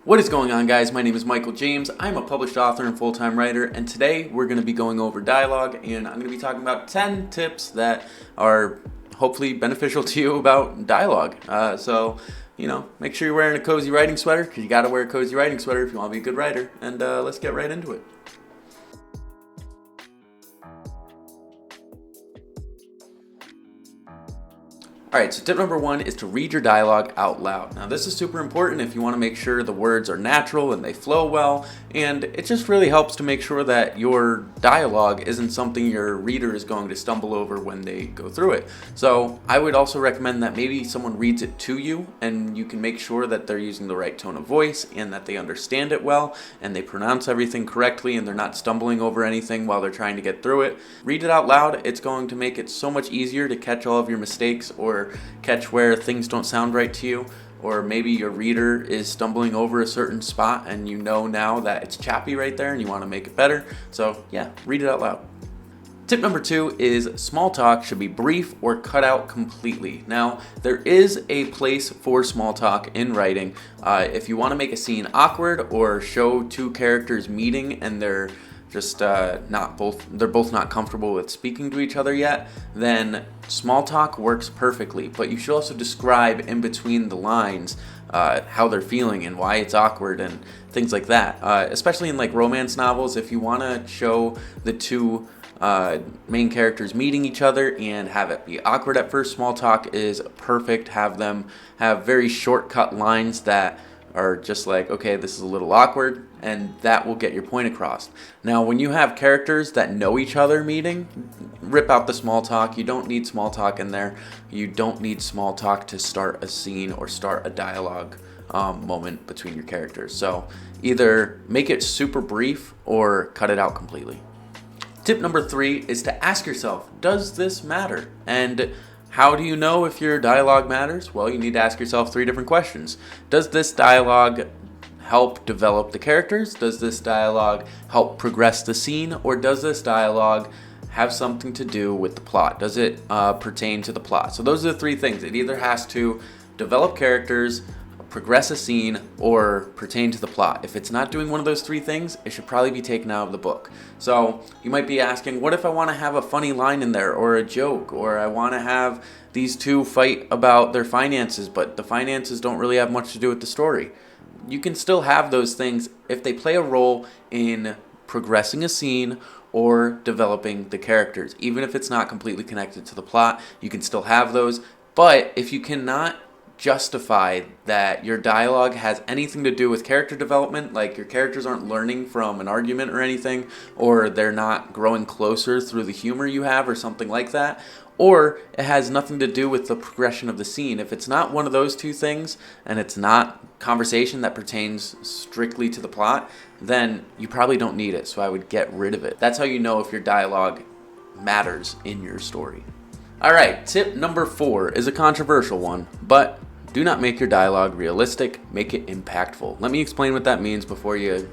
What is going on, guys? My name is Michael James. I'm a published author and full-time writer, and today we're going to be going over dialogue, and I'm going to be talking about 10 tips that are hopefully beneficial to you about dialogue. Make sure you're wearing a cozy writing sweater, because you got to wear a cozy writing sweater if you want to be a good writer, and let's get right into it. Alright, so tip number 1 is to read your dialogue out loud. Now this is super important if you want to make sure the words are natural and they flow well, and it just really helps to make sure that your dialogue isn't something your reader is going to stumble over when they go through it. So I would also recommend that maybe someone reads it to you, and you can make sure that they're using the right tone of voice and that they understand it well and they pronounce everything correctly and they're not stumbling over anything while they're trying to get through it. Read it out loud. It's going to make it so much easier to catch all of your mistakes or catch where things don't sound right to you, or maybe your reader is stumbling over a certain spot and you know now that it's choppy right there and you want to make it better. So yeah, read it out loud. Tip number 2 is small talk should be brief or cut out completely. Now, there is a place for small talk in writing. If you want to make a scene awkward or show two characters meeting and they're just they're both not comfortable with speaking to each other yet, then small talk works perfectly. But you should also describe in between the lines how they're feeling and why it's awkward and things like that. Especially in like romance novels, if you want to show the two main characters meeting each other and have it be awkward at first, small talk is perfect. Have them have very shortcut lines that are just like, okay, this is a little awkward, and that will get your point across. Now, when you have characters that know each other meeting, rip out the small talk. You don't need small talk in there. You don't need small talk to start a scene or start a dialogue moment between your characters. So either make it super brief or cut it out completely. Tip number 3 is to ask yourself, does this matter? And how do you know if your dialogue matters? Well, you need to ask yourself 3 different questions. Does this dialogue help develop the characters? Does this dialogue help progress the scene? Or does this dialogue have something to do with the plot? Does it pertain to the plot? So those are the 3 things. It either has to develop characters, progress a scene, or pertain to the plot. If it's not doing one of those 3 things, it should probably be taken out of the book. So you might be asking, what if I want to have a funny line in there or a joke, or I want to have these two fight about their finances, but the finances don't really have much to do with the story? You can still have those things if they play a role in progressing a scene or developing the characters. Even if it's not completely connected to the plot, you can still have those. But if you cannot justify that your dialogue has anything to do with character development, like your characters aren't learning from an argument or anything, or they're not growing closer through the humor you have or something like that, or it has nothing to do with the progression of the scene. If it's not one of those 2 things and it's not conversation that pertains strictly to the plot, then you probably don't need it. So I would get rid of it. That's how you know if your dialogue matters in your story. Alright, tip number 4 is a controversial one, but do not make your dialogue realistic, make it impactful. Let me explain what that means before you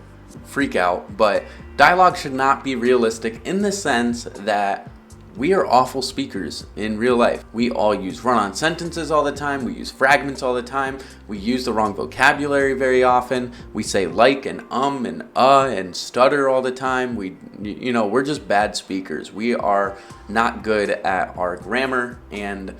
freak out, but dialogue should not be realistic in the sense that we are awful speakers in real life. We all use run-on sentences all the time, we use fragments all the time, we use the wrong vocabulary very often, we say like and and stutter all the time. We're just bad speakers. We are not good at our grammar, and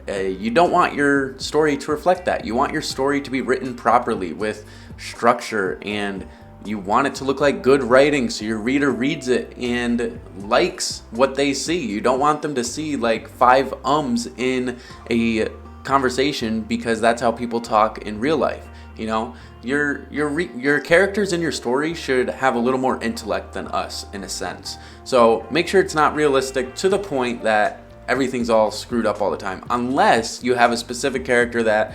you don't want your story to reflect that. You want your story to be written properly with structure, and you want it to look like good writing so your reader reads it and likes what they see. You don't want them to see like 5 ums in a conversation, because that's how people talk in real life. Your characters in your story should have a little more intellect than us, in a sense. So make sure it's not realistic to the point that everything's all screwed up all the time, unless you have a specific character that,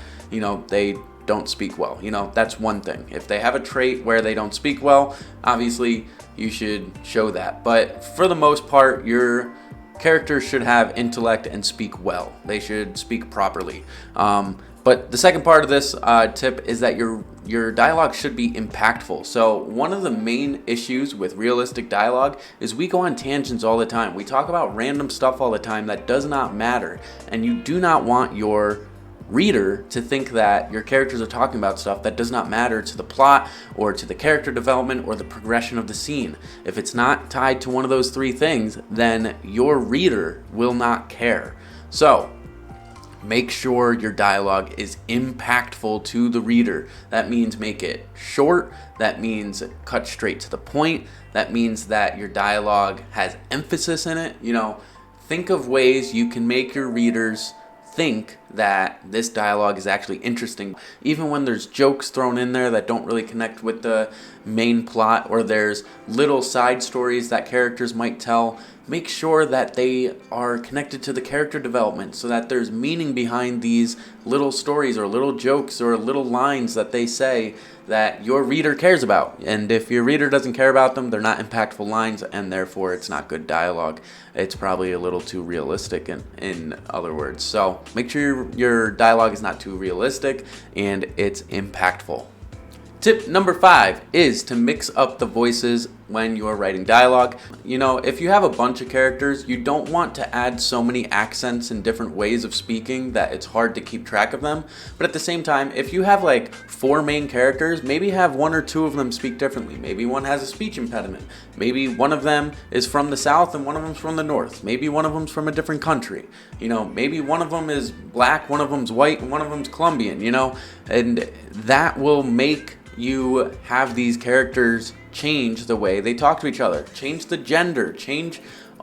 they don't speak well. That's one thing. If they have a trait where they don't speak well, obviously you should show that. But for the most part, your characters should have intellect and speak well. They should speak properly. But the second part of this tip is that your dialogue should be impactful. So one of the main issues with realistic dialogue is we go on tangents all the time. We talk about random stuff all the time that does not matter, and you do not want your reader to think that your characters are talking about stuff that does not matter to the plot or to the character development or the progression of the scene. If it's not tied to one of those three things, then your reader will not care. So make sure your dialogue is impactful to the reader. That means make it short. That means cut straight to the point. That means that your dialogue has emphasis in it. Think of ways you can make your readers think that this dialogue is actually interesting. Even when there's jokes thrown in there that don't really connect with the main plot, or there's little side stories that characters might tell, make sure that they are connected to the character development so that there's meaning behind these little stories or little jokes or little lines that they say that your reader cares about. And if your reader doesn't care about them, they're not impactful lines, and therefore it's not good dialogue. It's probably a little too realistic in other words. So make sure your dialogue is not too realistic and it's impactful. Tip number 5 is to mix up the voices when you're writing dialogue. If you have a bunch of characters, you don't want to add so many accents and different ways of speaking that it's hard to keep track of them. But at the same time, if you have like 4 main characters, maybe have 1 or 2 of them speak differently. Maybe one has a speech impediment. Maybe one of them is from the South and one of them's from the North. Maybe one of them's from a different country. Maybe one of them is black, one of them's white, and one of them's Colombian, and that will make you have these characters change the way they talk to each other, change the gender, change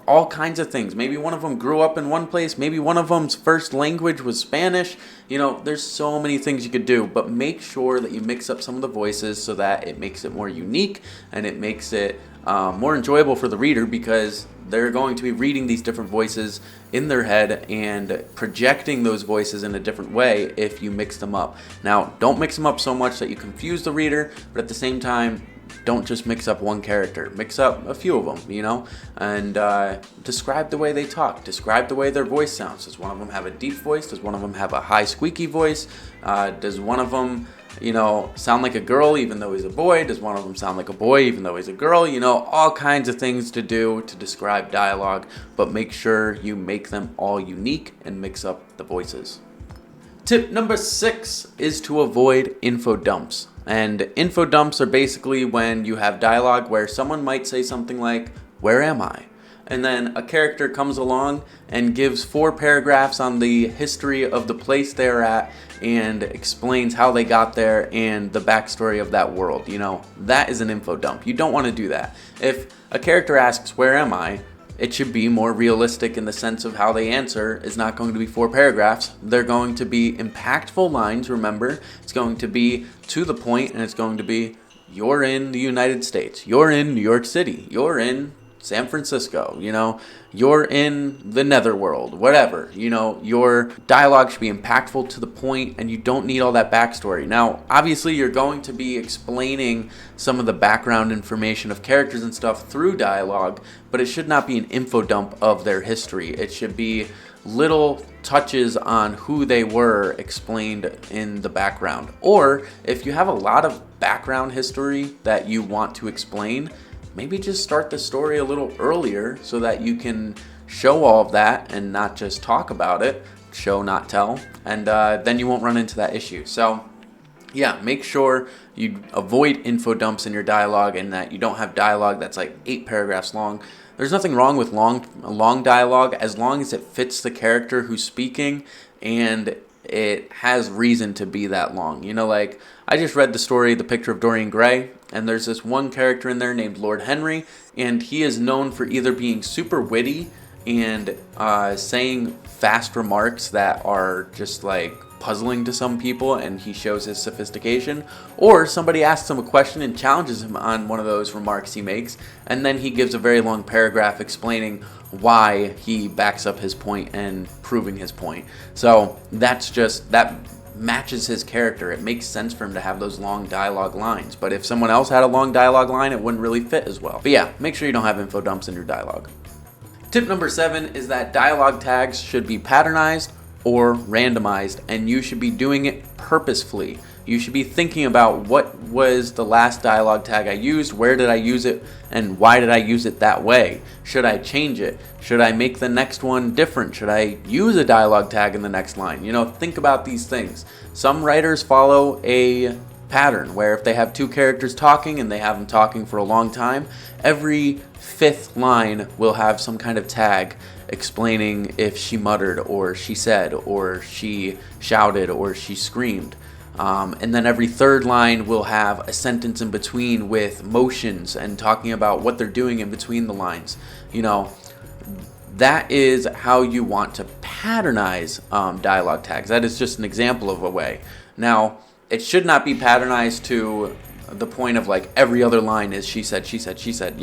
all kinds of things. Maybe one of them grew up in one place, maybe one of them's first language was Spanish. There's so many things you could do, but make sure that you mix up some of the voices so that it makes it more unique and it makes it more enjoyable for the reader, because they're going to be reading these different voices in their head and projecting those voices in a different way if you mix them up. Now, don't mix them up so much that you confuse the reader, but at the same time, don't just mix up one character. Mix up a few of them, and describe the way they talk. Describe the way their voice sounds. Does one of them have a deep voice? Does one of them have a high squeaky voice? Does one of them sound like a girl even though he's a boy? Does one of them sound like a boy even though he's a girl? All kinds of things to do to describe dialogue, but make sure you make them all unique and mix up the voices. Tip number 6 is to avoid infodumps. And infodumps are basically when you have dialogue where someone might say something like, "Where am I?" And then a character comes along and gives 4 paragraphs on the history of the place they're at and explains how they got there and the backstory of that world. That is an info dump. You don't want to do that. If a character asks, "Where am I?" it should be more realistic in the sense of how they answer. It's not going to be 4 paragraphs. They're going to be impactful lines, remember. It's going to be to the point, and it's going to be, "You're in the United States. You're in New York City. You're in San Francisco, you're in the netherworld," whatever. Your dialogue should be impactful to the point, and you don't need all that backstory. Now, obviously, you're going to be explaining some of the background information of characters and stuff through dialogue, but it should not be an info dump of their history. It should be little touches on who they were explained in the background. Or if you have a lot of background history that you want to explain, maybe just start the story a little earlier so that you can show all of that and not just talk about it, show not tell, and then you won't run into that issue. So yeah, make sure you avoid info dumps in your dialogue and that you don't have dialogue that's like 8 paragraphs long. There's nothing wrong with long dialogue as long as it fits the character who's speaking and it has reason to be that long. Like I just read the story, The Picture of Dorian Gray, and there's this one character in there named Lord Henry, and he is known for either being super witty and saying fast remarks that are just like puzzling to some people, and he shows his sophistication, or somebody asks him a question and challenges him on one of those remarks he makes, and then he gives a very long paragraph explaining why he backs up his point and proving his point. So that matches his character. It makes sense for him to have those long dialogue lines, but if someone else had a long dialogue line, it wouldn't really fit as well. But yeah, make sure you don't have info dumps in your dialogue. Tip number 7 is that dialogue tags should be patternized or randomized, and you should be doing it purposefully. you should be thinking about what was the last dialogue tag I used, where did I use it, and why did I use it that way? Should I change it? Should I make the next one different? Should I use a dialogue tag in the next line? Think about these things. Some writers follow a pattern where if they have two characters talking and they have them talking for a long time, every fifth line will have some kind of tag explaining if she muttered or she said or she shouted or she screamed. And then every third line will have a sentence in between with motions and talking about what they're doing in between the lines. That is how you want to patternize dialogue tags. That is just an example of a way. Now, it should not be patternized to the point of like every other line is she said, she said, she said.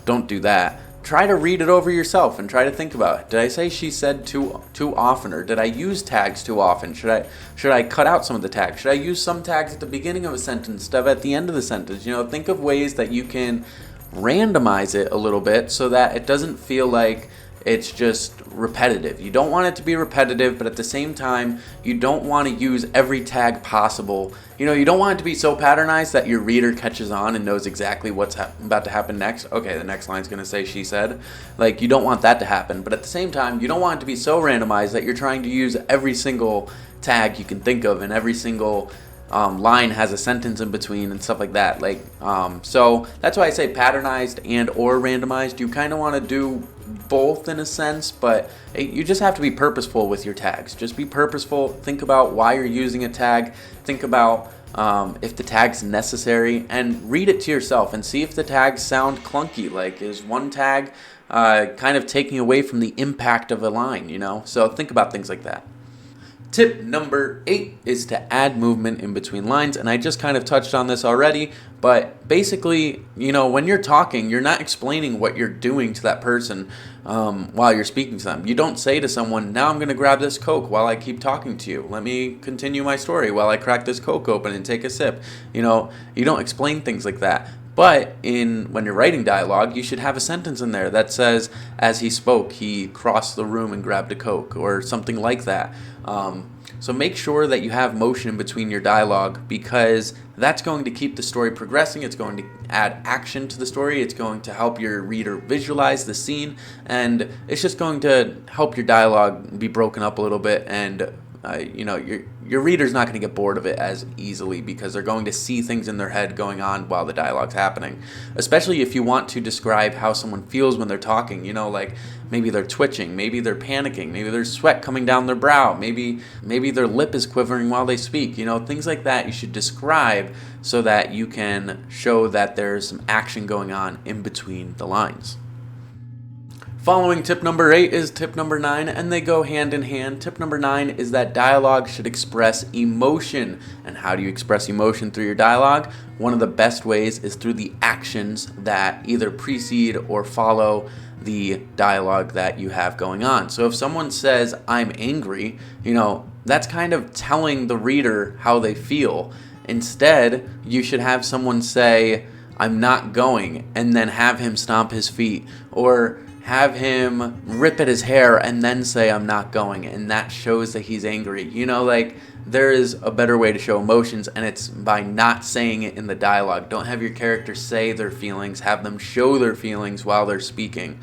Don't do that. Try to read it over yourself and try to think about it. Did I say she said too often, or did I use tags too often? Should I cut out some of the tags? Should I use some tags at the beginning of a sentence instead of at the end of the sentence? Think of ways that you can randomize it a little bit so that it doesn't feel like it's just repetitive. You don't want it to be repetitive, but at the same time, you don't want to use every tag possible. You don't want it to be so patternized that your reader catches on and knows exactly what's about to happen next. Okay, the next line's going to say she said. You don't want that to happen. But at the same time, you don't want it to be so randomized that you're trying to use every single tag you can think of, and every single line has a sentence in between and stuff like that. So that's why I say patternized and or randomized. You kind of want to do both in a sense, but you just have to be purposeful with your tags. Just be purposeful. Think about why you're using a tag. Think about if the tag's necessary, and read it to yourself and see if the tags sound clunky. Is one tag kind of taking away from the impact of a line? So think about things like that. Tip number 8 is to add movement in between lines, and I just kind of touched on this already, but basically, when you're talking, you're not explaining what you're doing to that person while you're speaking to them. You don't say to someone, now I'm going to grab this Coke while I keep talking to you. Let me continue my story while I crack this Coke open and take a sip. You don't explain things like that. But when you're writing dialogue, you should have a sentence in there that says, as he spoke, he crossed the room and grabbed a Coke, or something like that. So make sure that you have motion in between your dialogue, because that's going to keep the story progressing. It's going to add action to the story. It's going to help your reader visualize the scene, and it's just going to help your dialogue be broken up a little bit, and your reader's not going to get bored of it as easily, because they're going to see things in their head going on while the dialogue's happening. Especially if you want to describe how someone feels when they're talking, maybe they're twitching, maybe they're panicking, maybe there's sweat coming down their brow, maybe their lip is quivering while they speak, things like that you should describe so that you can show that there's some action going on in between the lines. Following tip number 8 is tip number 9, and they go hand in hand. Tip number 9 is that dialogue should express emotion. And how do you express emotion through your dialogue? One of the best ways is through the actions that either precede or follow the dialogue that you have going on. So if someone says, I'm angry, that's kind of telling the reader how they feel. Instead, you should have someone say, I'm not going, and then have him stomp his feet, or have him rip at his hair and then say, I'm not going, and that shows that he's angry. There is a better way to show emotions, and it's by not saying it in the dialogue. Don't have your character say their feelings, have them show their feelings while they're speaking.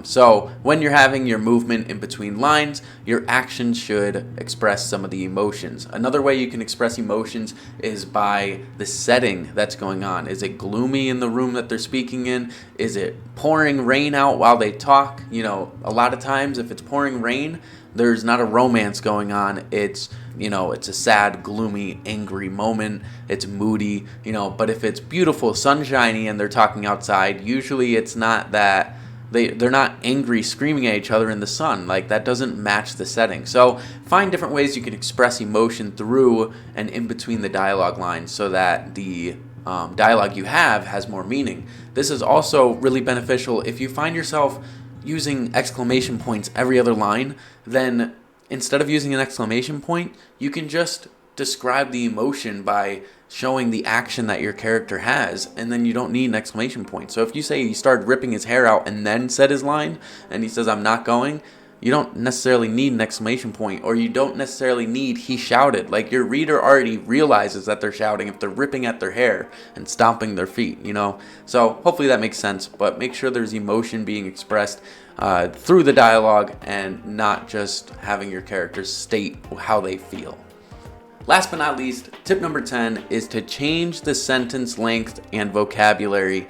So when you're having your movement in between lines, your actions should express some of the emotions. Another way you can express emotions is by the setting that's going on. Is it gloomy in the room that they're speaking in? Is it pouring rain out while they talk? A lot of times if it's pouring rain, there's not a romance going on. It's a sad, gloomy, angry moment. It's moody, but if it's beautiful, sunshiny, and they're talking outside, usually it's not that they're not angry, screaming at each other in the sun. That doesn't match the setting. So find different ways you can express emotion through and in between the dialogue lines so that the dialogue you have has more meaning. This is also really beneficial if you find yourself using exclamation points every other line. Then instead of using an exclamation point, you can just describe the emotion by showing the action that your character has, and then you don't need an exclamation point. So if you say he started ripping his hair out and then said his line, and he says, I'm not going, you don't necessarily need an exclamation point, or you don't necessarily need "he shouted." Like, your reader already realizes that they're shouting if they're ripping at their hair and stomping their feet, you know? So hopefully that makes sense, but make sure there's emotion being expressed through the dialogue and not just having your characters state how they feel. Last but not least, tip number 10 is to change the sentence length and vocabulary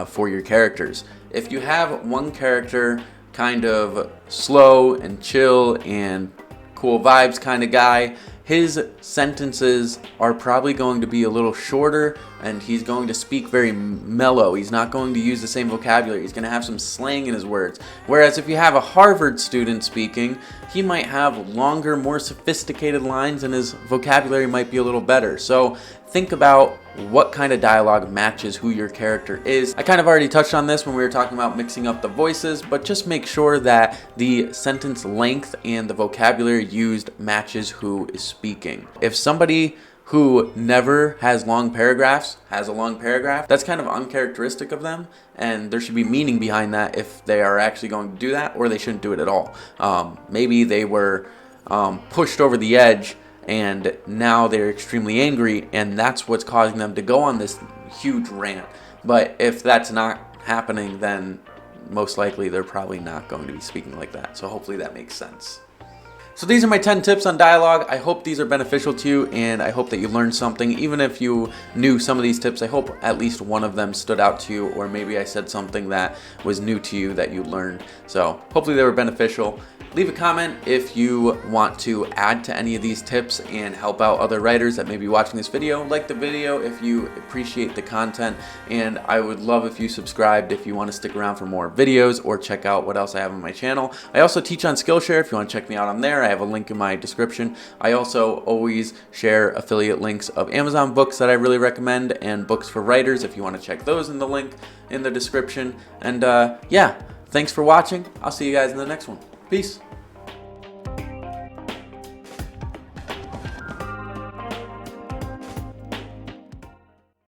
for your characters. If you have one character kind of slow and chill and cool vibes kind of guy, his sentences are probably going to be a little shorter, and he's going to speak very mellow. He's not going to use the same vocabulary. He's going to have some slang in his words. Whereas if you have a Harvard student speaking, he might have longer, more sophisticated lines, and his vocabulary might be a little better. So think about what kind of dialogue matches who your character is. I kind of already touched on this when we were talking about mixing up the voices, but just make sure that the sentence length and the vocabulary used matches who is speaking. If somebody who never has long paragraphs has a long paragraph, that's kind of uncharacteristic of them, and there should be meaning behind that if they are actually going to do that, or they shouldn't do it at all. Maybe they were pushed over the edge and now they're extremely angry, and that's what's causing them to go on this huge rant. But if that's not happening, then most likely they're probably not going to be speaking like that. So hopefully that makes sense. So these are my 10 tips on dialogue. I hope these are beneficial to you, and I hope that you learned something. Even if you knew some of these tips, I hope at least one of them stood out to you, or maybe I said something that was new to you that you learned. So hopefully they were beneficial. Leave a comment if you want to add to any of these tips and help out other writers that may be watching this video. Like the video if you appreciate the content, and I would love if you subscribed if you want to stick around for more videos or check out what else I have on my channel. I also teach on Skillshare if you want to check me out on there. I have a link in my description. I also always share affiliate links of Amazon books that I really recommend, and books for writers if you want to check those in the link in the description. And yeah, thanks for watching. I'll see you guys in the next one. Peace.